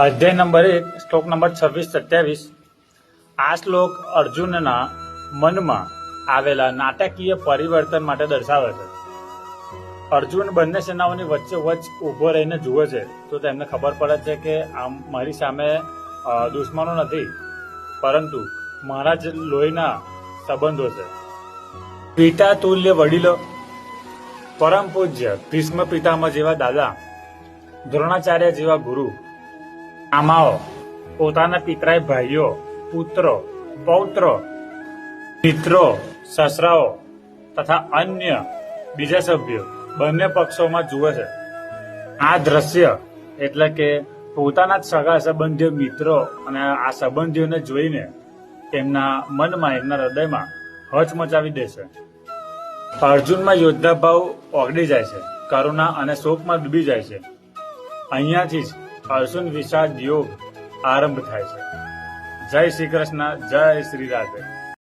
અધ્યાય નંબર 1 શ્લોક નંબર 26-27। આ શ્લોક અર્જુનના મનમાં આવેલા નાટકીય પરિવર્તન માટે દર્શાવે છે। અર્જુન બંને સેનાઓની વચ્ચે ઉભો રહીને જુએ છે તો તેમને ખબર પડે છે કે આમ મારી સામે દુશ્મનો નથી, પરંતુ મારા જ લોહીના સંબંધો છે। પિતા તુલ્ય વડીલો, પરમ પૂજ્ય ભીષ્મ પિતામહ જેવા દાદા, દ્રોણાચાર્ય જેવા ગુરુ, મામાઓ, પોતાના પિતરાય ભાઈઓ, પુત્રો, પૌત્રો, મિત્રો, સસરાઓ તથા અન્ય બીજા સભ્યો બંને પક્ષોમાં જુએ છે। આ દ્રશ્ય એટલે કે પોતાના જ સગા સંબંધીઓ, મિત્રો અને આ સંબંધીઓને જોઈને તેમના મનમાં, એમના હૃદયમાં હચમચાવી દે છે। અર્જુનમાં યોદ્ધા ભાવ ઓગળી જાય છે, કરુણા અને શોકમાં ડૂબી જાય છે। અહીંયાથી જ અર્જુન વિષાદ યોગ આરંભ થાય છે। જય શ્રી કૃષ્ણ, જય શ્રી રાધે।